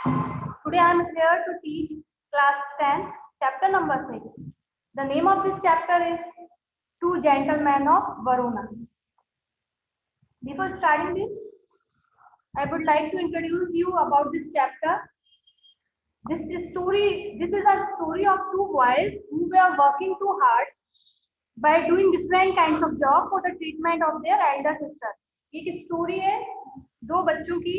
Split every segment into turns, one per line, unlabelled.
Today I am here to teach class 10, chapter number 6. The name of this chapter is Two Gentlemen of Varuna. Before starting this, I would like to introduce you about this chapter. This is a story of two boys who were working too hard by doing different kinds of job for the treatment of their elder sister. एक story है दो बच्चों की,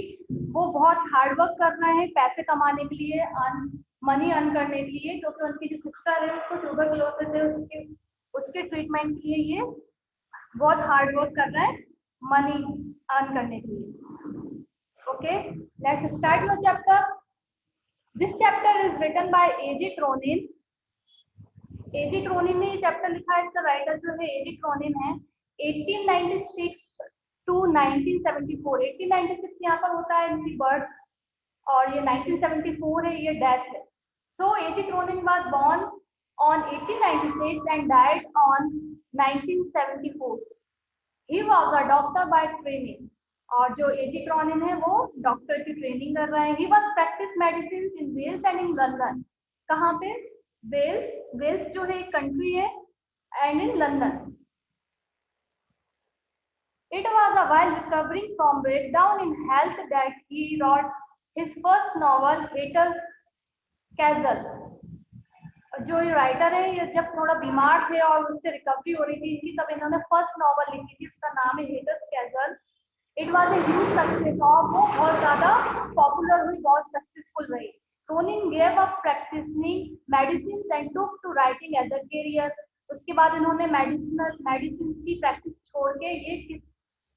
वो बहुत hard work कर रहे हैं पैसे कमाने के लिए, मनी अर्न करने के लिए, क्योंकि उनकी जो सिस्टर है उसको ट्यूबरकुलोसिस है, उसके ट्रीटमेंट के लिए ये बहुत हार्ड वर्क कर रहा है मनी अर्न करने के लिए. Okay, let's start your chapter. This chapter is written by AJ Cronin. AJ Cronin ने ये चैप्टर लिखा है. इसका राइटर जो है एजे क्रोनिन है. 1896 टू 1974. 1896 यहाँ पर होता है इनकी बर्थ और ये 1974 है ये डेथ है. So A J Cronin was born on 1896 and died on 1974. He was a doctor by training. और जो एजे क्रोनिन है वो डॉक्टर की ट्रेनिंग कर रहे हैं. He was practice medicine in Wales and in London. कहाँ पे? वेल्स जो है एक कंट्री है, and in London. It was a while recovering from breakdown in health that he wrote his first novel, Hatter's Castle. जो ये writer है ये जब थोड़ा बीमार थे और उससे रिकवरी हो रही थी इनकी, तब इन्होंने फर्स्ट नॉवल लिखी थी. उसका नाम है Hatter's Castle. It was a huge success और वो बहुत ज़्यादा पॉपुलर हुई, बहुत सक्सेसफुल रही. Cronin gave up practising medicine and took to writing as a career. उसके बाद इन्होंने मेडिसिन की प्रैक्टिस छोड़ के ये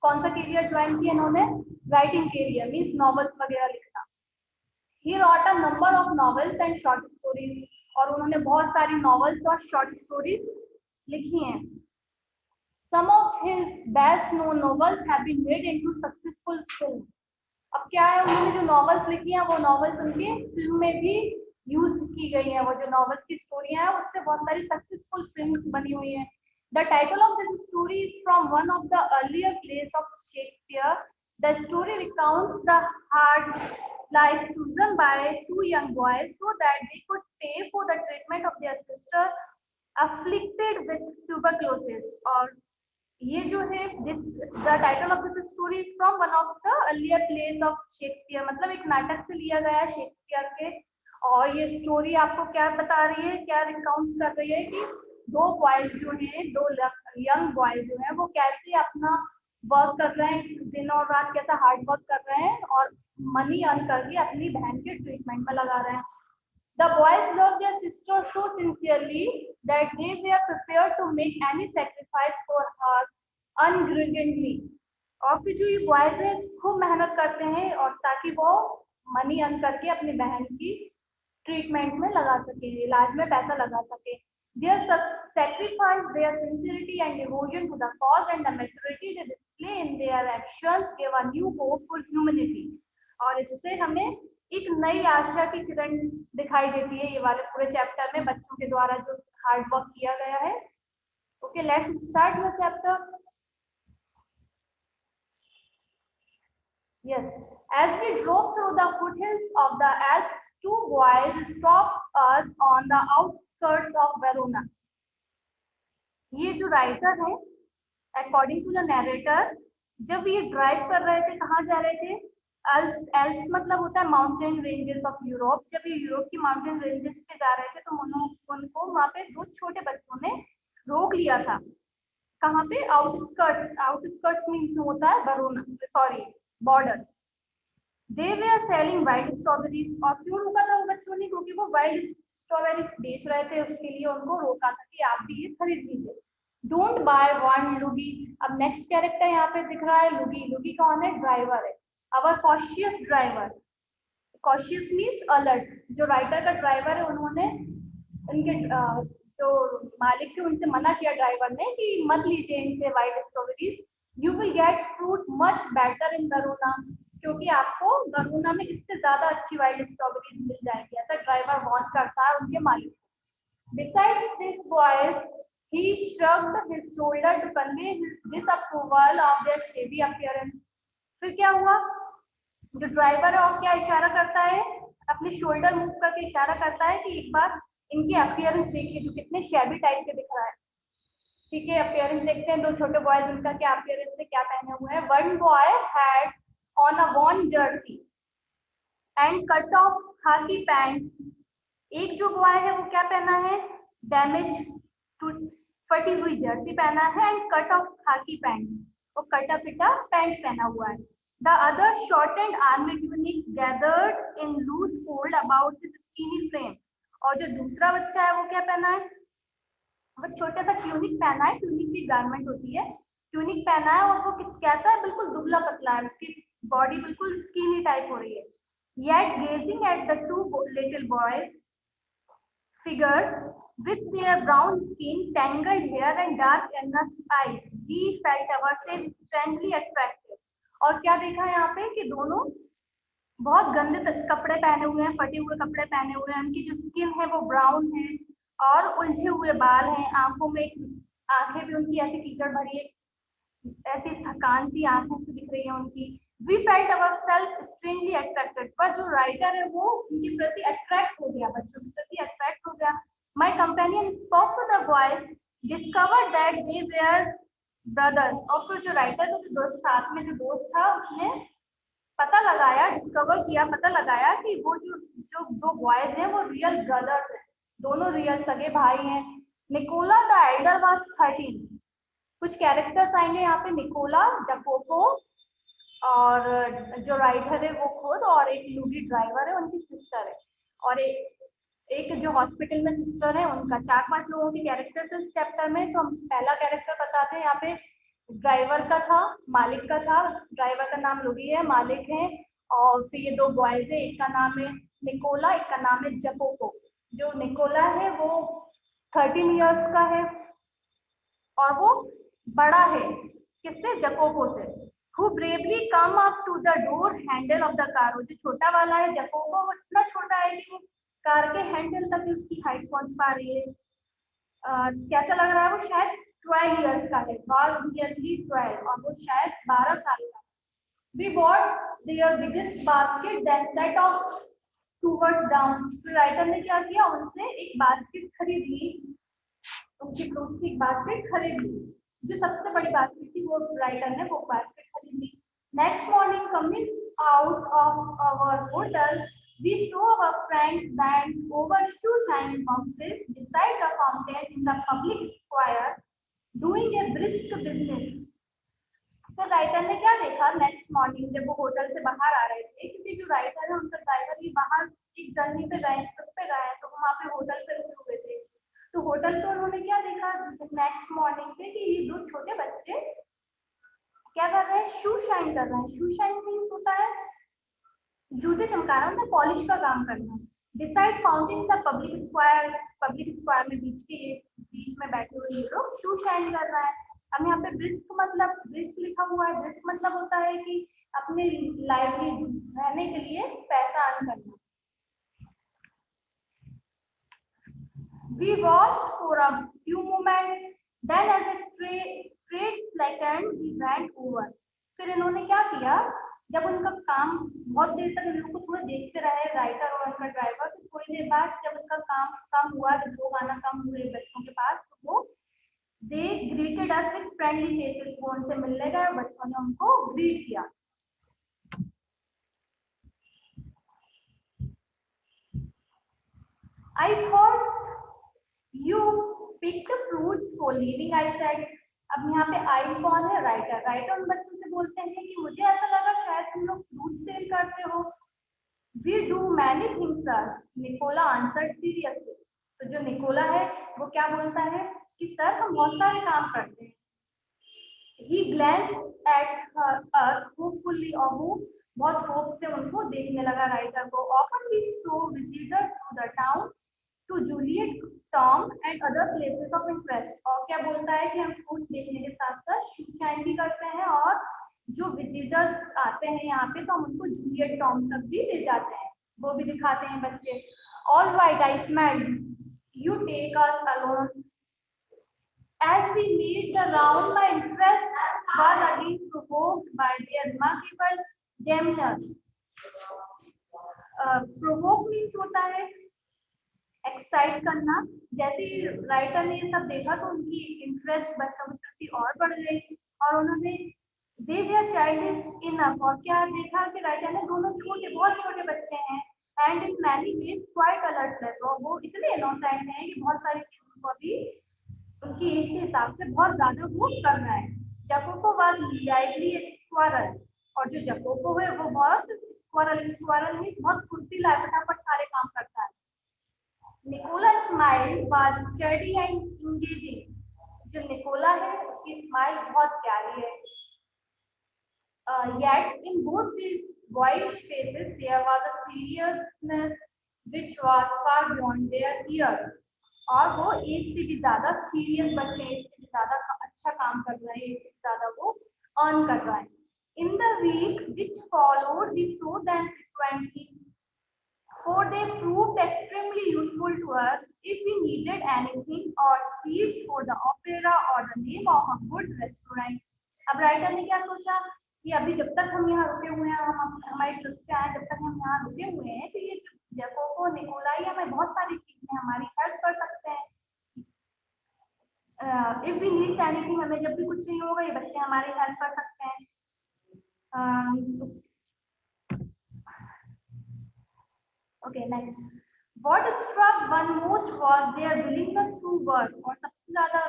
कौन सा करियर ज्वाइन किया इन्होंने? राइटिंग करियर, मीन्स नॉवेल्स वगैरह लिखना. He wrote a number of novels and short stories. और उन्होंने बहुत सारी नॉवेल्स और शॉर्ट स्टोरीज लिखी हैं. Some of his best known novels have been made into successful film. अब क्या है, उन्होंने जो नॉवेल्स लिखी हैं वो नॉवेल्स उनकी फिल्म में भी यूज की गई हैं. वो जो नॉवेल्स की स्टोरियां हैं उससे बहुत सारी सक्सेसफुल फिल्म्स बनी हुई हैं. The title of this story is from one of the earlier plays of Shakespeare. The story recounts the hard life chosen by two young boys so that they could pay for the treatment of their sister afflicted with tuberculosis. और ये जो है the title of this story is from one of the earlier plays of Shakespeare. मतलब एक नाटक से लिया गया है शेक्सपियर के. और ये स्टोरी आपको क्या बता रही है, क्या रिकाउंट कर रही है कि दो बॉयज जो हैं, दो यंग बॉयज जो हैं वो कैसे अपना वर्क कर रहे हैं, दिन और रात कैसा हार्ड वर्क कर रहे हैं और मनी अर्न करके अपनी बहन के ट्रीटमेंट में लगा रहे हैं. The boys love their sister so sincerely that they were prepared to make any sacrifice for her ungrudgingly. और फिर जो ये बॉयज है खूब मेहनत करते हैं और ताकि वो मनी अर्न करके अपनी बहन की ट्रीटमेंट में लगा सके, इलाज में पैसा लगा सके. Their sacrifice, their sincerity and devotion to the cause and the maturity they display in their actions give a new hope for humanity. और इससे हमें एक नई आशा की किरण दिखाई देती है ये वाले पूरे चैप्टर में बच्चों के द्वारा जो हार्ड वर्क किया गया है. Okay, let's start your chapter. Yes, as we drove through the foothills of the Alps, two boys stopped us on the outskirts of Verona. ये जो राइटर है, अकॉर्डिंग टू द नरेटर, जब ये drive कर रहे थे, कहाँ जा रहे थे? एल्प्स. एल्प्स मतलब होता है माउंटेन रेंजेस ऑफ यूरोप. जब ये यूरोप की माउंटेन रेंजेस पे जा रहे थे तो उनको वहाँ पे दो छोटे बच्चों ने रोक लिया था. कहाँ पे? आउटस्कर्ट्स. आउटस्कर्ट्स मीन्स होता है Verona, sorry border. They were selling wild strawberries. और क्यों रोका था वो बच्चों ने? क्योंकि वो वाइल्ड स्ट्रॉबेरीज बेच रहे थे, उसके लिए उनको रोका था कि आप भी ये खरीद लीजिए. डोंट बाय वन लुगी. अब नेक्स्ट कैरेक्टर यहाँ पे दिख रहा है लुगी. लुगी कौन है? ड्राइवर है, our cautious driver. Cautious means alert. जो राइटर का ड्राइवर है उन्होंने उनके जो मालिक थे उनसे मना किया ड्राइवर ने कि मत लीजिए इनसे wild strawberries. You will get fruit much better in Varuna. क्योंकि आपको वरुणा में इससे ज्यादा अच्छी वाइल्ड स्ट्रॉबेरीज मिल जाएगी, ऐसा ड्राइवर वार्न करता है उनके मालिक को. Besides this boys he shrugged his shoulder to convey his disapproval of their shabby appearance. फिर क्या हुआ? जो ड्राइवर है और क्या इशारा करता है? अपने शोल्डर मूव करके इशारा करता है कि एक बार इनकी अपीयरेंस देखिए जो कितने शैबी टाइप के दिख रहा है। ठीक है, अपीयरेंस देखते हैं। दो छोटे बॉयज, उनका क्या अपीयरेंस है, क्या पहने हुए हैं। One boy had on a worn jersey and cut off khaki pants. एक जो बॉय है वो क्या पहना है, डैमेज फटी हुई जर्सी पहना है and cut off khaki pants, और कटा पिटा पैंट पहना हुआ है। The other shortened army tunic gathered in loose fold about his skinny frame। और जो दूसरा बच्चा है वो क्या पहना है, वो छोटा सा ट्यूनिक पहना है। ट्यूनिक भी गारमेंट होती है। ट्यूनिक पहना है और वो कैसा है, बिल्कुल दुबला पतला है, उसकी बॉडी बिल्कुल स्किनी टाइप हो रही है। Yet gazing at the two little boys figures with their brown skin, tangled hair and dark earnest eyes, we felt ourselves strangely attracted। और क्या देखा यहाँ पे कि दोनों बहुत गंदे कपड़े पहने हुए हैं, फटे हुए कपड़े पहने हुए हैं, उनकी जो स्किन है वो ब्राउन है और उलझे हुए बाल हैं, आंखों में आंखें भी उनकी ऐसी कीचड़ भरी है, ऐसी थकान सी आंखों से दिख रही है उनकी। We felt ourselves strangely attracted. पर जो राइटर है वो उनके प्रति अट्रैक्ट हो गया, बच्चों के प्रति अट्रैक्ट हो गया। My companion spoke to the boys, discover that they were brothers. और फिर जो राइटर था, जो साथ में जो दोस्त था, उसने पता लगाया, डिस्कवर किया, पता लगाया कि वो जो जो दो बॉयज हैं वो रियल ब्रदर्स हैं, दोनों रियल सगे भाई हैं। Nicola the elder was 13। कुछ कैरेक्टर्स आएंगे यहाँ पे, निकोला, जकोको, और जो राइटर है वो खुद, और एक लूडी ड्राइवर है, उनकी सिस्टर है, और एक जो हॉस्पिटल में सिस्टर है उनका। 4-5 लोगों के कैरेक्टर्स इस चैप्टर में। तो हम पहला कैरेक्टर बताते हैं। यहाँ पे ड्राइवर का था, मालिक का था। ड्राइवर का नाम लूडी है, मालिक है। और फिर ये दो बॉयज है, एक का नाम है निकोला, एक का नाम है जकोको। जो निकोला है वो 13 इयर्स का है और वो बड़ा है किससे, जकोको से। Who bravely come up to the door handle of the car. जो छोटा वाला है जकोको, वो इतना छोटा है कि कार के हैंडल तक उसकी हाइट पहुंच पा रही है। कैसा लग रहा है, वो शायद 12 इयर्स का है, was nearly 12, और वो शायद 12 साल का। We bought their biggest basket then set off towards down। तो राइटर ने क्या किया, उनसे एक बास्केट खरीद ली, उनकी फ्रूट की बास्केट खरीद ली। जो सबसे बड़ी बास्केट थी वो राइटर ने वो बास्केट खरीद ली। Next morning coming out of our hotel, we saw our friends bent over shoe shining boxes beside the fountain in the public square doing a brisk business। तो राइटर ने क्या देखा, नेक्स्ट मॉर्निंग जब वो hotel से बाहर आ रहे थे, क्योंकि जो राइटर है उनका ड्राइवर ही बाहर एक जर्नी पे गए, ट्रिप पे गए, तो वहाँ पे होटल पे रुके हुए थे। तो होटल पे उन्होंने क्या देखा नेक्स्ट मॉर्निंग पे, कि ये दो छोटे बच्चे क्या कर रहे हैं, शू शाइन कर रहे हैं। शू शाइन मीन्स होता है जूते चमकाना, मतलब पॉलिश का काम करना। Decide fountain the public square में बीच में बैठे हुए ये लोग शू शाइन कर रहा है। अब यहाँ पे ब्रिस्क मतलब, ब्रिस्क लिखा हुआ है, ब्रिस्क मतलब होता है कि अपने लाइवली रहने के लिए पैसा अर्न करना। We watched for a few moments, then as the trade slackened, we went over। फिर इन्होंने क्या किया, जब उनका काम बहुत देर तक इन लोग को थोड़ा देखते रहे राइटर और उनका ड्राइवर, तो थोड़ी देर बाद जब उनका काम कम हुआ, जब लोग आना कम हुए बच्चों के पास, तो वो they greeted us with friendly faces. वो उनसे मिलने गए और बच्चों ने उनको ग्रीट किया। I thought you picked fruits for living, I said। अब यहाँ पे आई कौन है, राइटर। राइटर उन बच्चों से बोलते हैं कि मुझे ऐसा लगा शायद तुम लोग फ्रूट सेल करते हो। We do many things sir, Nicola answered seriously। तो जो निकोला है वो क्या बोलता है कि सर हम बहुत सारे काम करते हैं। He glanced at us hopefully, और वो बहुत होप से उनको देखने लगा, राइटर को। Often we saw visitors to the town to Juliet, Tom and other places of interest। और क्या बोलता है कि हम फ्रूट्स बेचने के साथ साथ शू शाइन भी करते हैं, और जो विजिटर्स आते हैं यहाँ पे तो हम उनको जूलियट टॉम तक भी ले जाते हैं, वो भी दिखाते हैं बच्चे। All right I smiled, you take us alone. As we made the round, my interest was again provoked by their remarkable demeanor। Provoke means होता है एक्साइट करना। जैसे ही राइटर ने ये सब देखा तो उनकी इंटरेस्ट बच्चों के प्रति और बढ़ गई और उन्होंने दे देयर चाइल्ड इज इनफ, और क्या देखा कि राइटर ने दोनों छोटे बहुत छोटे बच्चे हैं and in many ways quite alertness, और वो इतने इनोसेंट हैं कि बहुत सारी चीजों को भी उनकी एज के हिसाब से बहुत ज्यादा वो कर रहा है। जकोको वाज लाइवली स्क्वारल, और जो जकोको है वो बहुत स्क्वारल में बहुत फुर्तीला है, फटाफट सारे काम करता है। Nicola smile was steady and engaging, जो निकोला है उसकी स्माइल बहुत प्यारी है। Yet in both these boyish faces there was a seriousness which was far beyond their years, और वो एज से भी ज्यादा सीरियस बच्चे, एज से भी ज्यादा अच्छा काम कर रहे हैं, एज से ज्यादा वो अर्न कर रहा है। In the week which followed we saw them frequently, for they proved extremely useful to us if we needed anything or searched for the opera or the name of a good restaurant। अब writer ने क्या सोचा कि अभी जब तक हम यहाँ रुके हुए हैं, हम हमारी ट्रिप पे आए, जब तक हम यहाँ रुके हुए हैं, तो ये जैकोबो निकोला ये हमें बहुत सारी चीजें हमारी हेल्प कर सकते हैं। इफ वी नीड एनीथिंग, हमें जब भी कुछ चाहिए होगा ये बच्चे हमारी हेल्प कर सकते हैं। Okay next, what struck one most was their willingness to work, और सबसे ज्यादा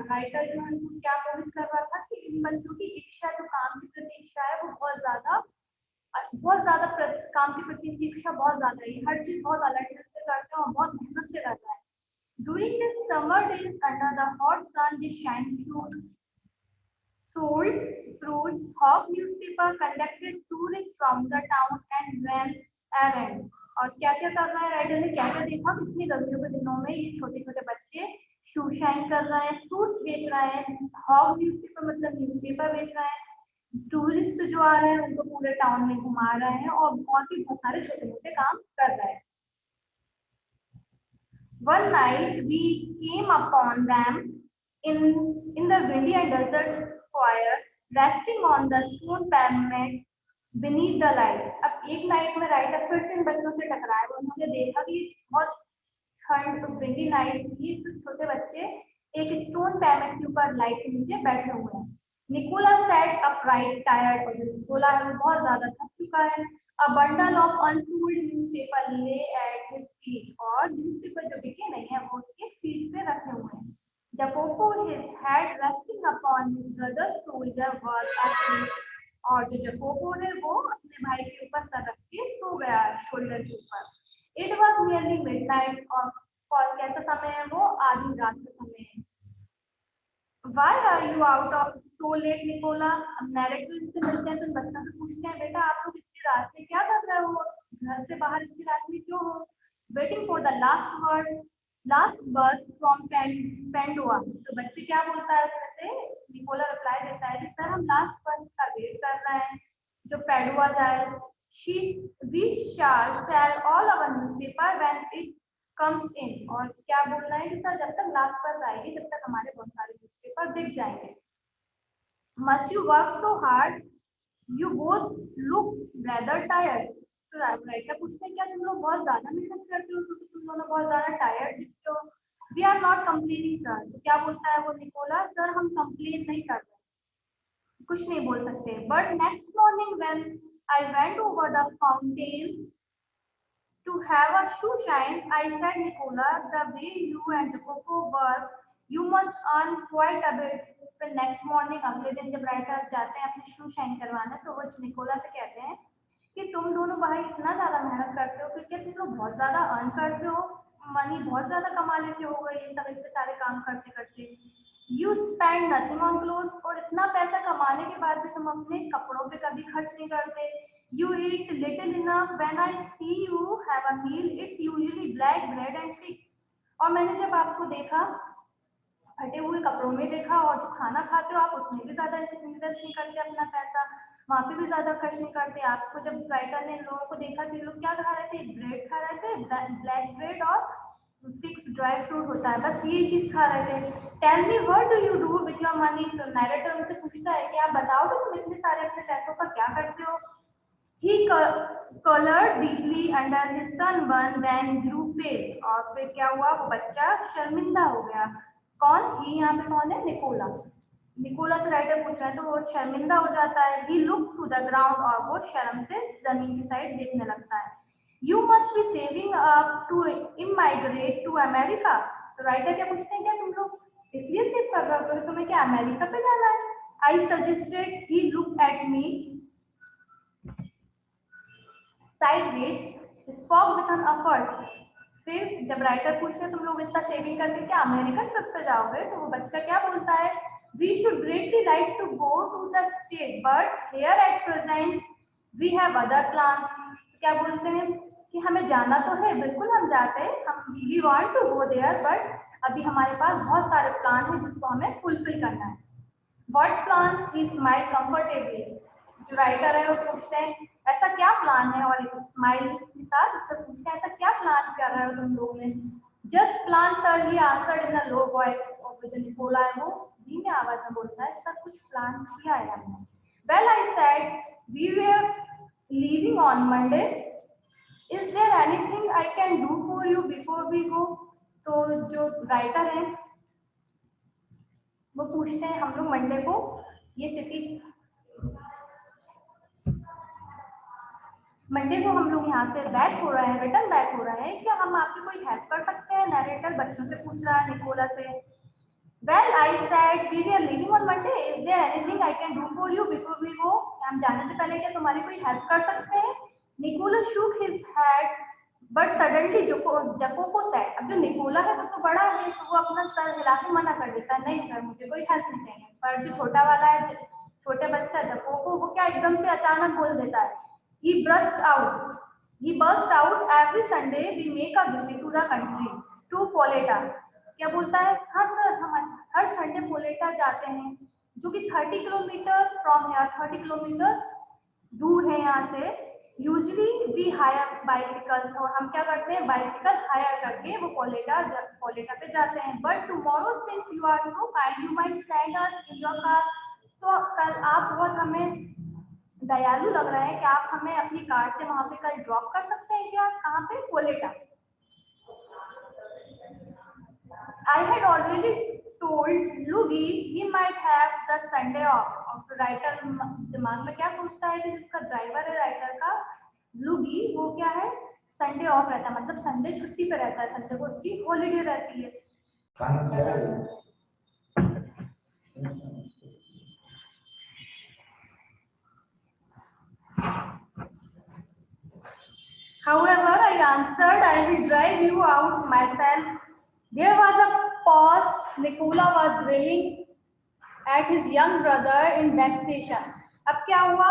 राइटर जो है उनको क्या मोहित कर रहा था कि इन बच्चों की इच्छा, जो काम की प्रति इच्छा है वो बहुत ज्यादा काम के प्रति इच्छा बहुत ज्यादा है, हर चीज बहुत अलर्टनेस से करते हैं और बहुत मेहनत से करता है। During the summer days under the hot sun, the shine sold fruits, hawk newspaper conducted tourists from the town and ran errands। और क्या क्या कर रहा है राइटर ने, क्या क्या देखा कितनी गर्मियों के दिनों में ये छोटे छोटे बच्चे शू शाइन कर रहे हैं, फ्रूट्स बेच रहे हैं, हॉक न्यूज़पेपर मतलब न्यूज़पेपर बेच रहे हैं, टूरिस्ट जो आ रहे हैं उनको पूरे टाउन में घुमा रहे हैं और भी बहुत सारे छोटे मोटे काम कर रहे हैं। One night we came upon them in the windy and desert square, resting on the stone pavement beneath the light। अब एक नाइट में राइटर फिर से इन बच्चों से टकराए, उन्होंने देखा कि बहुत ठंड विंडी नाइट थी, तो छोटे बच्चे एक स्टोन पैमेंट के ऊपर लाइट के नीचे बैठे हुए हैं। निकोला सैट अपराइट टायर्ड, और जो निकोला है वो बहुत ज्यादा थक चुका है। A bundle of unfolded newspaper lay at his feet, और न्यूज़पेपर जो बिके नहीं है वो उसके फीट पे रखे हुए हैं। Jacopo, his head resting upon his brother's shoulder, was asleep, और जो जकोपो है वो अपने भाई के ऊपर सर रख के सो गया शोल्डर के ऊपर। It was nearly midnight, और कैसा समय है वो, आधी रात का समय है। Why are you out of so late, Nicola? अब नैरेटिव से मिलते हैं तो बच्चों से पूछते हैं, बेटा आप लोग इतनी रात में क्या कर रहे हो, घर से बाहर इतनी रात में क्यों हो? Waiting for the last bus from Pandua। तो बच्चे क्या बोलता है उसमें से, निकोला रिप्लाई देता है कि सर हम लास्ट बस का वेट कर रहे हैं जो पैडुआ जाए। We shall sell all our newspaper when it comes in, और क्या बोलना है कि सर जब तक लास्ट बस आएगी जब तक हमारे बहुत सारे न्यूज़पेपर बिक जाएंगे। Must you work so hard? You both look rather tired। तो राइटर पूछते हैं क्या तुम लोग बहुत ज्यादा मेहनत करते हो, क्योंकि तुम दोनों बहुत ज्यादा टायर्ड दिखते हो। We are not complaining sir। तो क्या बोलता है वो निकोला, सर हम कंप्लेन नहीं कर रहे, कुछ नहीं बोल सकते। But next morning when I went over the fountain to have a shoe shine, I said, Nicola, the way you and Jacopo work, you must earn quite a bit। फिर next morning अगले दिन जब writer जाते हैं अपने शू shine करवाने, तो वो निकोला से कहते हैं कि तुम दोनों भाई इतना ज्यादा मेहनत करते हो, क्योंकि तुम लोग बहुत ज्यादा अर्न करते हो, मनी बहुत ज्यादा कमा लेते हो ये सब इतने सारे काम करते करते। You spend nothing on clothes, और इतना पैसा कमाने के बाद भी तुम अपने कपड़ों पे कभी खर्च नहीं करते। You eat little enough। When I see you have a meal, it's usually black bread and figs। और मैंने जब आपको देखा फटे हुए कपड़ों में देखा, और जो खाना खाते हो आप उसमें भी ज्यादा इन्वेस्ट नहीं करते अपना पैसा, वहाँ पे भी ज्यादा खर्च नहीं करते। आपको जब राइटर ने लोगों को देखा कि लोग क्या खा रहे थे, ब्रेड खा रहे थे, ब्लैक ब्रेड और फिक्स ड्राई फ्रूट होता है, बस ये चीज खा रहे थे। Tell me what do you do with your money. तो नैरेटर उनसे पूछता है कि आप बताओ कि तुम इतने सारे अपने पैसों का क्या करते हो। He colored deeply under his sunburn, then grew pale. और फिर क्या हुआ, वो बच्चा शर्मिंदा हो गया। कौन, ही यहाँ पे कौन है, निकोला। निकोला से राइटर पूछ रहा है, तो वो शर्मिंदा हो जाता है। He looked to the ground, और वो शर्म से जमीन की साइड देखने लगता है। You must be saving up to immigrate to America। तो राइटर क्या पूछते हैं, क्या तुम लोग इसलिए सेव कर रहे हो क्योंकि तुम्हें क्या अमेरिका पे जाना है? I suggested। He looked at me sideways, spoke with an effort। फिर जब राइटर पूछते हैं तुम लोग इतना सेविंग करके क्या अमेरिकन ट्रिप पे जाओगे, तो वो बच्चा क्या बोलता है, we should greatly like to go to the state but here at present we have other plans। क्या बोलते हैं कि हमें जाना तो है, बिल्कुल हम जाते हैं, हम we want to go there but अभी हमारे पास बहुत सारे प्लान हैं जिसको हमें फुलफिल करना है। What plans? He smiled comfortably। जो राइटर है वो पूछते हैं ऐसा क्या प्लान है, और एक स्माइल के साथ उससे पूछते हैं ऐसा क्या प्लान कर रहे हो तुम लोग ने। Just plan sir, he answered in a low voice. और जो निकोला है वो धीमी आवाज में बोलता है सर कुछ प्लान किया है हमने। Well I said we were leaving on Monday, is there anything I can do for you before we go. तो जो राइटर है वो पूछते हैं हम लोग मंडे को ये सिटी, मंडे को हम लोग यहाँ से बैक हो रहे हैं, रिटर्न बैक हो रहे हैं, क्या हम आपकी कोई हेल्प कर सकते हैं? नरेटर बच्चों से पूछ रहा है, निकोला से। Well I said we were leaving on Monday, is there anything I can do for you before we go. हम जाने से पहले क्या तुम्हारी कोई हेल्प कर सकते हैं? Nicola shook his head but suddenly Jacopo said. अब जो निकोला है वो तो बड़ा है, तो वो अपना सर हिला के मना कर देता है, नहीं सर मुझे कोई हेल्प नहीं चाहिए। पर जो छोटा वाला है, छोटे बच्चा जको को, वो क्या एकदम से अचानक बोल देता है, he burst out every Sunday we make a visit to the country to पोलेटा। क्या बोलता है, हाँ सर हम हर संडे पोलेटा जाते हैं, जो कि 30 किलोमीटर्स फ्रॉम यहाँ, 30 किलोमीटर्स दूर है यहाँ से। यूजली वी हायर बाइसिकल्स, और हम क्या करते हैं बाइसिकल हायर करके वो पोलेटा पे जाते हैं। But tomorrow since you are so kind you might send us in your car. तो कल आप बहुत हमें दयालु लग रहा है कि आप हमें अपनी कार से वहां पे कल ड्रॉप कर सकते हैं क्या? कहाँ पे? पोलेटा। I had already told Luigi he might have the Sunday off। और राइटर दिमाग में क्या सोचता है कि जिसका ड्राइवर है राइटर का लुगी, वो क्या है संडे ऑफ रहता है, मतलब संडे छुट्टी पे रहता है, संडे को उसकी हॉलीडे रहती है। However, I answered, I will drive you out myself। There was a pause। Nicola was grilling at his young brother in vexation। अब क्या हुआ,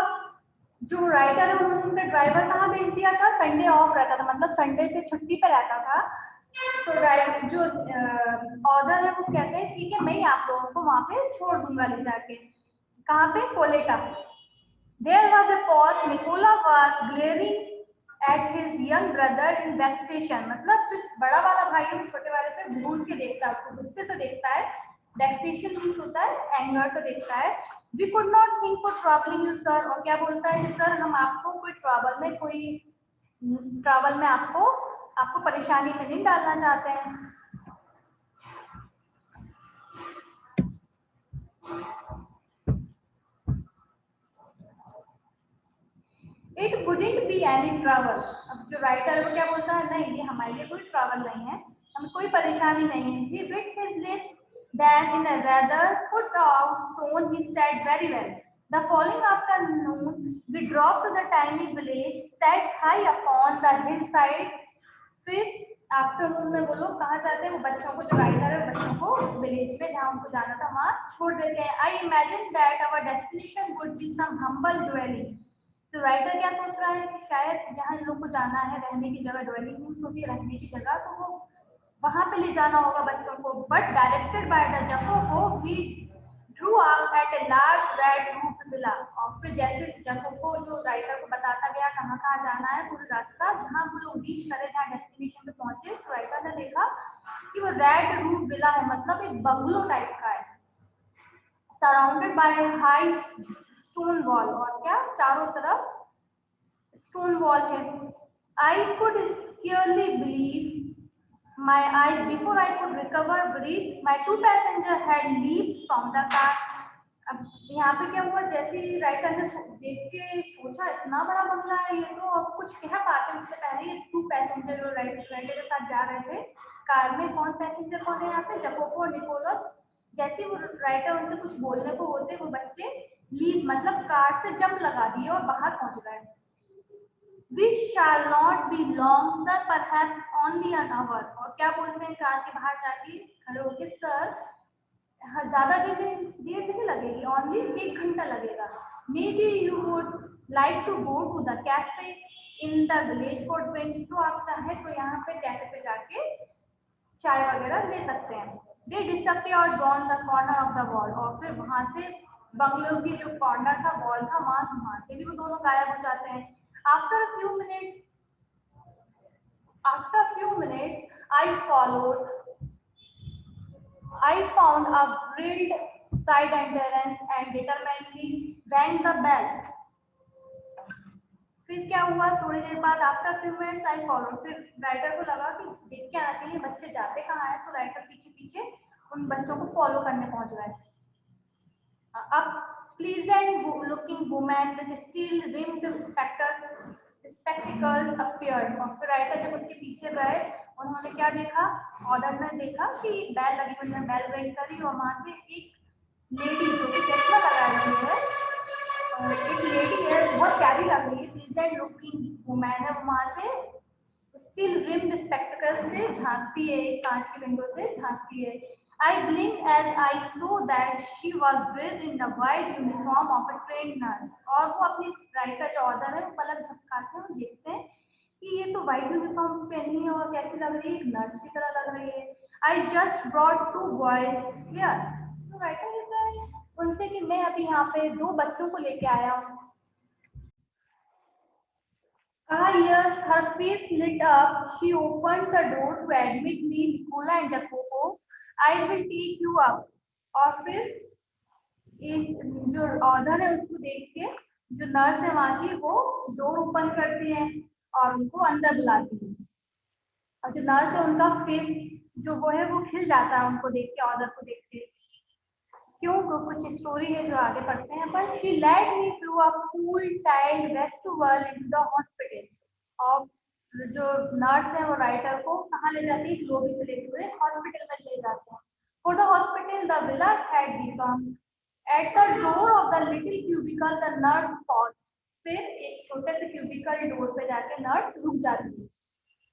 जो राइटर है उन्होंने उनका ड्राइवर कहाँ भेज दिया था, संडे ऑफ रहता था, मतलब संडे पे छुट्टी पे रहता था। तो राइट जो ऑर्डर है वो कहते हैं ठीक है मैं ही आप लोगों को वहां पे छोड़ दूंगा ले जाके। कहाँ पे? पोलेटा। There was a pause। Nicola was glaring at his young brother in vexation। मतलब जो बड़ा वाला भाई है वो छोटे वाले पे घूर के देखता है, उसको गुस्से से देखता है। Vexation मीन्स होता है एंगर से देखता है। We could not think for troubling you sir। और क्या बोलता है सर हम आपको कोई ट्रबल में आपको परेशानी में नहीं डालना चाहते हैं। It wouldn't be any trouble। अब जो राइटर है वो क्या बोलता है, नहीं ये हमारे लिए कोई ट्रबल नहीं है, हमें कोई परेशानी नहीं है। He bit his lips, then in a rather put out tone he said very well। The following afternoon we drove to the tiny village set high upon the hillside। फिर आफ्टरनून में वो लोग कहाँ जाते हैं, वो बच्चों को, जो राइटर है बच्चों को विलेज में जहाँ उनको जाना था वहाँ छोड़ देते हैं। I imagine that our destination would be some humble dwelling। तो राइटर क्या सोच रहा है कि शायद जहाँ इन लोग को जाना है रहने की जगह, ड्वेलिंग मीन्स होती है रहने की जगह, तो वो वहां पे ले जाना होगा बच्चों को। But directed by the Jacobo we drew out at a large red roof villa. और फिर जैसे जकोबो जो राइटर को बताता गया कहाँ कहाँ जाना है पूरा रास्ता, जहाँ वो लोग रीच करे, जहाँ डेस्टिनेशन पे पहुंचे, तो राइटर ने देखा कि वो रेड रूफ विला है, मतलब एक बंगलो टाइप का है, surrounded by high stone wall. और क्या चारों तरफ स्टोन वॉल है। I could securely believe my eyes before I could recover breath my two passenger had leave from the car. अब यहाँ पे क्या हुआ, जैसे ही राइटर ने देख के सोचा इतना बड़ा बंगला है ये, तो अब कुछ कह पाते उससे पहले टू पैसेंजर जो राइटर के साथ जा रहे थे कार में, कौन पैसेंजर कौन है यहाँ पे, जकोबो और निकोलस। जैसे वो राइटर उनसे कुछ बोलने को होते वो बच्चे लीव मतलब कार से जंप लगा दिए और बाहर पहुंच गए। We shall not be long, sir. Perhaps only an hour. और क्या बोलते हैं कार के बाहर जाके खड़े होके, सर ज्यादा देर नहीं लगेगी, ओनली 1 घंटा लगेगा। Maybe you would like to go to the cafe in the village for drink. तो आप चाहे तो यहाँ पे कैफे पे जाके चाय वगैरह ले सकते हैं। They disappeared on the corner of the wall. और फिर वहां से बंगलो की जो कॉर्नर था, वॉल था, वहां से भी वो दोनों गायब हो जाते हैं। After a few minutes, I found a grilled side entrance and determinedly rang the bell. फिर क्या हुआ, थोड़ी देर बाद after few minutes I follow, फिर राइटर को लगा कि देख के आना चाहिए बच्चे जाते कहाँ हैं, तो राइटर पीछे पीछे उन बच्चों को फॉलो करने पहुंच गए। अब pleasant looking woman with steel rimmed spectacles appeared। और फिर राइटर जब उसके पीछे गए, उन्होंने क्या देखा, ऑर्डर में देखा कि बेल लगी हुई है, बेल रिंग करी और वहां से एक लेडी जो कि चश्मा लगाई हुई है, एक लेडी है, बहुत प्यारी लग रही है, प्लीजेंट लुकिंग वुमन है, वहां से स्टील रिम्ड स्पेक्टिकल से झांकती है, कांच की विंडो से झांकती है। I blinked as I saw that she was dressed in the white uniform of a trained nurse। और वो अपनी राइटर जो ऑर्डर है वो पलक झपकाते हैं और देखते हैं कि ये तो व्हाइट यूनिफॉर्म पहनी है और कैसी लग रही है, एक नर्स की तरह लग रही है। I just brought 2 boys here। तो राइटर कहता है उनसे कि मैं अभी यहाँ पे 2 बच्चों को लेके आया हूँ। Yes, her face lit up. She opened the door to admit me, Nicola and Jacopo. I will take you up। और फिर एक जो ऑर्डर है उसको देख के जो नर्स है वहां की, वो डोर ओपन करती है और उनको अंदर बुलाती है। और जो नर्स है उनका फेस जो वो है वो खिल जाता है उनको देख के, ऑर्डर को देख के। क्यों, वो कुछ स्टोरी है जो आगे पढ़ते हैं अपन। She led me through a cool tiled vestibule into the hospital. और जो नर्स है वो राइटर को कहाँ ले जाती है, लोबी से लेते हुए हॉस्पिटल में ले जाते हैं। For the hospital the villa had become. At the door of the little cubicle the nurse paused. फिर एक छोटे से क्यूबिकल डोर पे जाके नर्स रुक जाती है।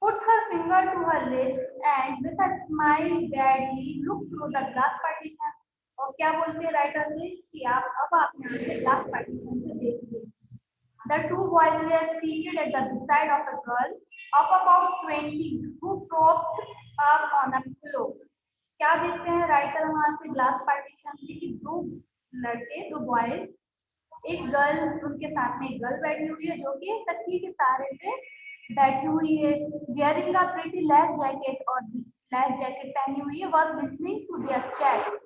Put her finger to her lips and with a smile daddy look through the glass partition। और क्या बोलते हैं राइटर ने कि अब आप यहाँ से ग्लास पार्टीशन से देखिए। The 2 boys were seated at the beside of a girl of about 20 who propped up on a pillow। क्या देखते हैं राइटर वहां से ग्लास पार्टीशन से कि 2 लड़के, 2 बॉयज, एक गर्ल, उनके साथ में एक गर्ल बैठी हुई है जो कि तकिए के सहारे से बैठी हुई है, wearing a pretty lace jacket और lace jacket पहनी हुई है, was listening to their chatter।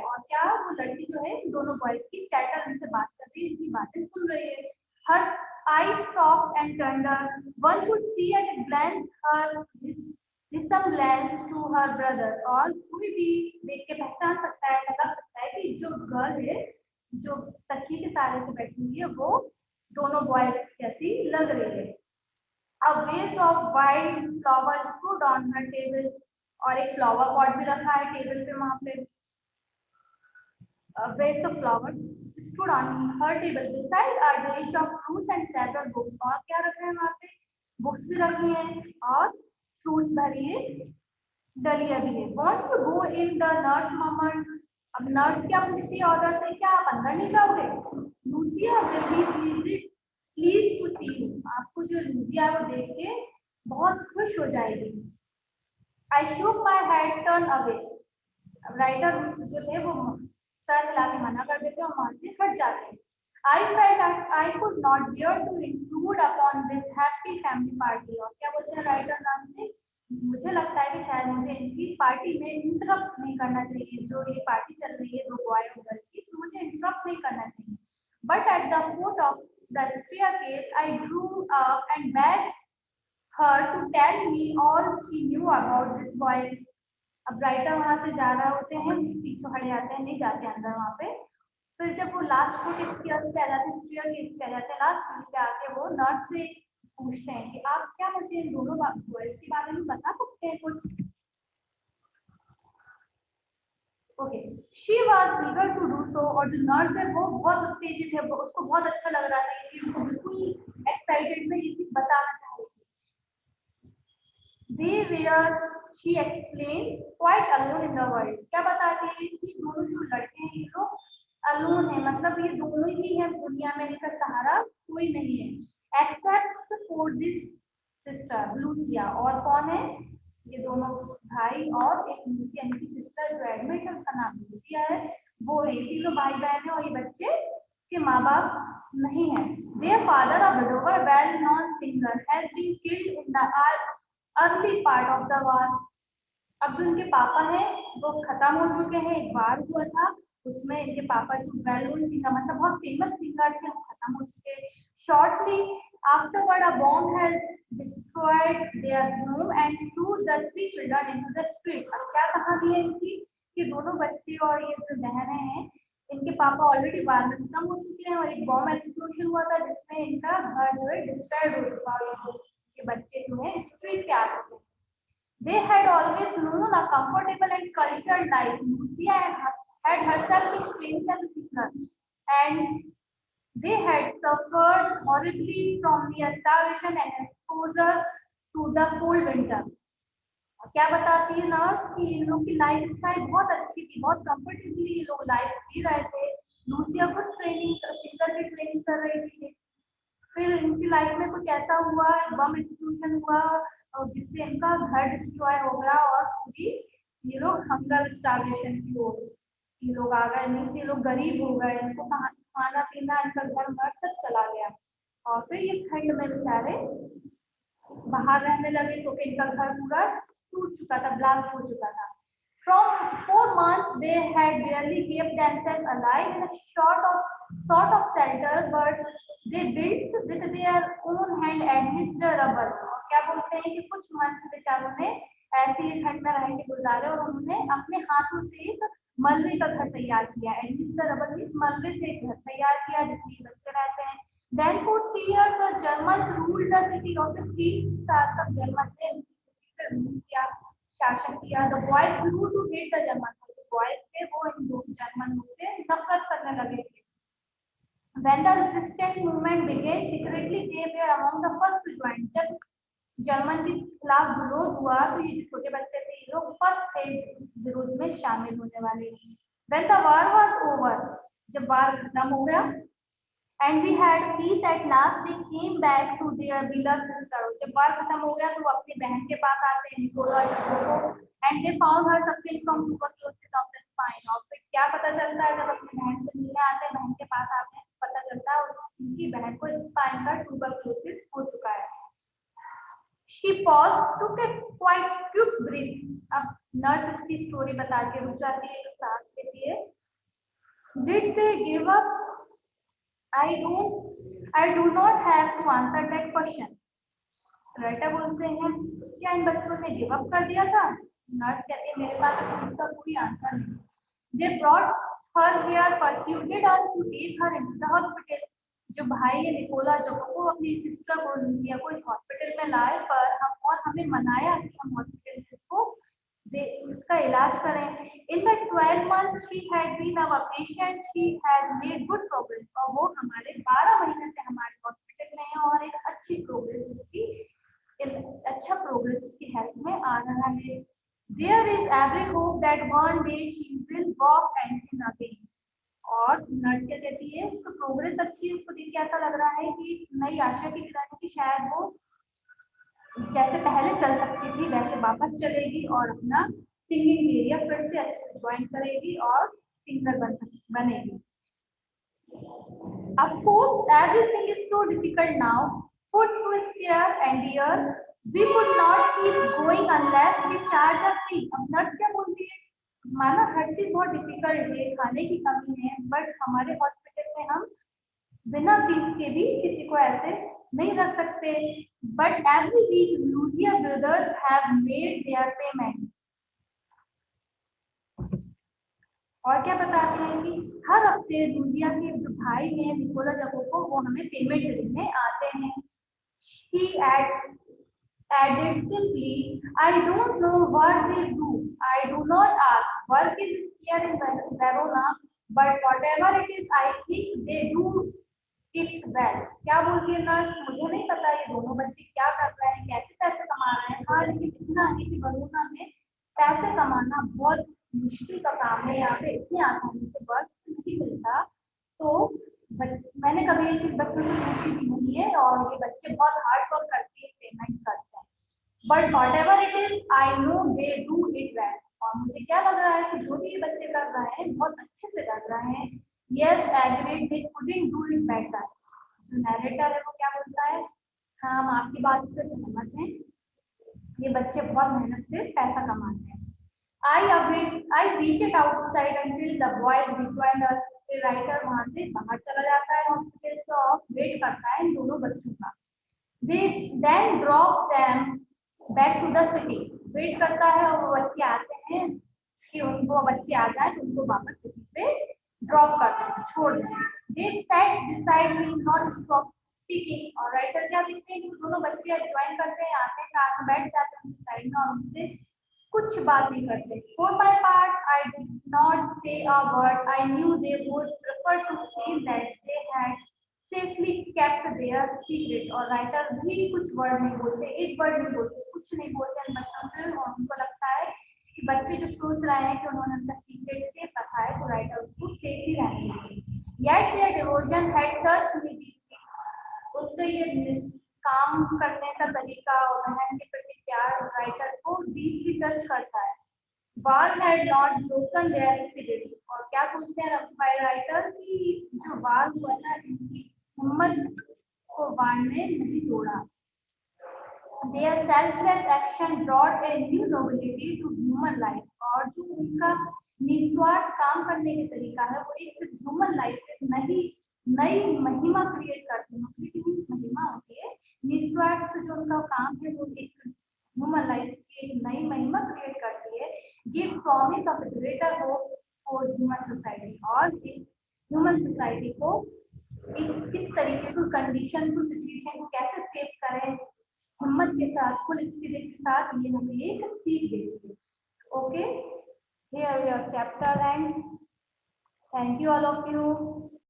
और क्या वो लड़की जो है दोनों बॉयज की चैटर उनसे बात कर रही है, इनकी बातें सुन रही है। Her eyes soft and tender, one could see at a glance her resemblance to her brother। और कोई भी देख के पहचान सकता है, लगा सकता है कि जो गर्ल है जो तकिए के सहारे से बैठी हुई है वो दोनों बॉयज जैसी लग रही है। A vase of wild flowers stood on her table। और एक फ्लावर पॉट भी रखा है टेबल पे वहां पे। A vase of flowers stood on her table beside a dish of fruits and several books। और क्या रखा है वहां पे, बुक्स भी रखी हैं और फ्रूट्स भरी है, डलिया भी है। Want to go in, the nurse murmured। अब नर्स क्या पूछती है ऑर्डर से, क्या आप अंदर नहीं जाओगे? Lucia will be pleased to see you। आपको जो लूसिया वो देख के बहुत खुश हो जाएगी। I shook my head, turn away। Writer जो थे वो सर हिला के मना कर देते हैं और वहां से हट जाते हैं। I felt I could not bear to intrude upon this happy family party। और क्या बोलते हैं राइटर नाम से, मुझे लगता है कि शायद मुझे इनकी पार्टी में इंटरप्ट नहीं करना चाहिए, जो ये पार्टी चल रही है 2 बॉय और गर्ल की, तो मुझे इंटरप्ट नहीं करना चाहिए। But at the foot of the staircase, I drew up and begged her to tell me all she knew about this boy. अब राइटर वहां से जा रहे होते हैं, पीछे हट जाते हैं, नहीं जाते अंदर वहां पे। फिर जब वो लास्ट फुट स्टेयर्स पे आ जाते हैं, स्टेयरकेस पे आ जाते हैं, लास्ट सीढ़ी पे आके वो नर्स से पूछते हैं कि आप क्या मुझे इन दोनों बॉयज के बारे में बता सकते हैं कुछ। Okay, she was eager to do so, और जो नर्स है वो बहुत उत्तेजित है, वो उसको बहुत अच्छा लग रहा था ये चीज, उसको बिल्कुल एक्साइटेड में ये चीज बताना चाह रही थी। They were, she explained, quite alone in the world. क्या बताती है कि दोनों जो लड़के हैं ये लोग alone है, मतलब ये दोनों ही हैं दुनिया में, इनका सहारा कोई नहीं है, except for this sister Lucia. और कौन है ये दोनों भाई, और एक लूसिया इनकी सिस्टर जो एडमिट है उसका नाम लूसिया है, वो है। तीनों भाई बहन है और ये बच्चे के माँ बाप नहीं है। Their father, a widower, well-known singer, has been killed in the early part of the war. अब जो इनके पापा हैं वो खत्म हो चुके हैं, एक वार हुआ था उसमें इनके पापा जो वेल नोन सिंगर, मतलब बहुत फेमस सिंगर थे, वो खत्म हो चुके हैं। Shortly afterward a bomb has destroyed their home and through the three children into the street. अब क्या कहानी है इनकी कि दोनों बच्चे और ये जो बहनें हैं, इनके पापा ऑलरेडी वार में खत्म हो चुके हैं और एक बॉम्ब एक्सप्लोजन हुआ था जिसमें इनका घर जो है डिस्ट्रॉयड हो चुका है। ये बच्चे जो है स्ट्रीट पे आ चुके हैं। They had always known a comfortable and cultured life. Lucia had herself been trained as a singer, and they had suffered horribly from the starvation and exposure to the cold winter. क्या बताती है nurse कि इन लोग की life style बहुत अच्छी थी, बहुत कंफर्टेबली ये लोग लाइफ जी रहे थे। लूसिया खुद ट्रेनिंग सिंगर की ट्रेनिंग कर रही थी। फिर इनकी लाइफ में कुछ ऐसा हुआ, बम एक्सप्लोजन हुआ और जिससे इनका घर डिस्ट्रॉय हो गया और पूरी ये लोग हंगर स्टार्वेशन की हो, ये लोग आ गए नीचे, ये लोग गरीब हो गए, इनको खाना पीना, इनका घर बार सब चला गया। और फिर ये ठंड में बेचारे बाहर रहने लगे तो इनका घर पूरा टूट चुका था, ब्लास्ट हो चुका था। From 4 months they had barely kept themselves alive in a sort of shelter, but they built with their own hand amidst the rubble. क्या बोलते हैं कि कुछ मंथ बेचारों ने ऐसे ही ठंड में रह के गुजारे और उन्होंने अपने हाथों से एक मलबे का घर तैयार किया। amidst the rubble मींस मलबे से एक घर तैयार किया जिसमें बच्चे रहते हैं। Then for 3 years the Germans ruled the city of the 3 साल तक जर्मन ने सिटी पे रूल किया, शासन किया। The boys grew to hate the Germans, जो बॉयज थे वो इन दो जर्मन लोग से नफरत करने लगे थे। When the resistance movement began, secretly they were among the first to join. जब जर्मन के खिलाफ विरोध हुआ तो ये जो छोटे बच्चे थे ये लोग फर्स्ट थे विरोध में शामिल होने वाले। When the war was over, जब वार खत्म हो गया, and we had peace at last, they came back to their beloved sister. जब वार खत्म हो गया तो वो अपनी बहन के पास आते हैं निकोला को, and they found her suffering from tuberculosis of the spine. और फिर क्या पता चलता है जब अपनी बहन से मिलने आते हैं, बहन के पास आते हैं, पता चलता है उनकी बहन को स्पाइन का ट्यूबरक्लोसिस हो चुका है। She paused, took a quite quick breath. अब नर्स की स्टोरी बता के रुक जाती है, एक सांस लेती है। Did they give up? I do not have to answer that question. Writer बोलते हैं क्या इन बच्चों ने गिव अप कर दिया था? नर्स कहती है मेरे पास इस चीज का कोई आंसर नहीं। They brought her here, persuaded us to take her into the hospital. जो भाई है निकोला जो वो अपनी सिस्टर को लूसिया को इस हॉस्पिटल में लाए पर हम और हमें मनाया कि हम हॉस्पिटल में इसका इलाज करें। In the 12 months she had been our patient, she had made good progress. और वो हमारे 12 महीने से हमारे हॉस्पिटल में है और एक अच्छी प्रोग्रेस उसकी, अच्छा प्रोग्रेस उसकी हेल्थ में आ रहा है। There is every hope that one day she will walk and sing again. और नर्स क्या कहती है उसको प्रोग्रेस अच्छी है, उसको देख के ऐसा लग रहा है कि नई आशा की किरण की शायद वो जैसे पहले चल सकती थी वैसे वापस चलेगी और अपना सिंगिंग एरिया फिर से अच्छे से ज्वाइन करेगी और सिंगर बनेगी। Of course, everything is so difficult now. Food so scarce and dear. We could not keep going unless we charge a fee. अब नर्स क्या बोलती है? माना हर चीज बहुत डिफिकल्ट है, खाने की कमी है, बट हमारे हॉस्पिटल में हम बिना फीस के भी किसी को ऐसे नहीं रख सकते। But every week Lucia brothers have made their payment. और क्या बताते हैं कि हर हफ्ते लूजिया के जो भाई हैं निकोला जकोको वो हमें पेमेंट देने आते हैं। She added simply, I don't know what they do. I do not ask. Work is here in Verona, but whatever it is, I think they do it well. क्या बोलती है नर्स, मुझे नहीं पता ये दोनों बच्चे क्या कर रहे हैं, कैसे पैसे कमा रहे हैं। हाँ, लेकिन इतना है कि वरुणा में पैसे कमाना बहुत मुश्किल का काम है। यहाँ पे इतनी आसानी से वर्क नहीं मिलता। तो मैंने कभी ये चीज बच्चों से पूछी भी नहीं है, और ये बच्चे बहुत हार्ड वर्क करके पेमेंट करते हैं। But what ever it is, I know they do it well. और मुझे क्या लग रहा है कि जो भी ये बच्चे कर रहे हैं बहुत अच्छे से कर रहे हैं। Yes agreed, they couldn't do it better. जो नरेटर है वो क्या बोलता है, हाँ हम आपकी बात से सहमत हैं, ये बच्चे बहुत मेहनत से पैसा कमाते हैं। I reached outside until the boys rejoined us. Writer वहां से बाहर चला जाता है हॉस्पिटल से और वेट करता है इन दोनों बच्चों का। They then drop them back to the city. Wait करता है और वो बच्चे आते हैं कि उनको बच्चे आ जाए तो उनको वापस सिटी पे ड्रॉप करते हैं, छोड़ देते हैं। They sat beside me, not stop speaking. और राइटर क्या देखते हैं कि दोनों बच्चे ज्वाइन करते हैं, आते हैं, कार में बैठ जाते हैं उनकी साइड में और उनसे कुछ बात नहीं करते। For my part, I did not say a word. I knew they would prefer to feel that they had safely kept their secret। और राइटर भी कुछ वर्ड नहीं बोलते, एक वर्ड नहीं बोलते, कुछ नहीं बोलते इन बच्चों से। और उनको लगता है कि बच्चे जो सोच रहे हैं कि उन्होंने उनका सीक्रेट सेफ रखा है, तो राइटर उसको सेफ ही रहने देंगे। Yet their devotion had touched me deeply। उससे ये काम करने का तरीका और बहन के प्रति प्यार राइटर को डीपली टच करता है। War had not broken their spirit. और क्या पूछते हैं राइटर कि जो वाल हुआ ना, इनकी हिम्मत को वाल ने नहीं तोड़ा। Their selfless action brought a new nobility to human life। और जो उनका निस्वार्थ काम करने के तरीका है वो एक ह्यूमन लाइफ में नई महिमा क्रिएट करती है। कितनी महिमा होती है, निस्वार्थ जो उनका काम है वो एक ह्यूमन लाइफ की एक नई महिमा क्रिएट करती है। Give promise of greater hope for human society. और ह्यूमन सोसाइटी को किस तरीके की कंडीशन को, सिचुएशन को कैसे फेस करें हिम्मत के साथ, फुल स्पिरिट के साथ, ये हमें एक सीख देती है। Okay, here your chapter ends. Thank you all of you.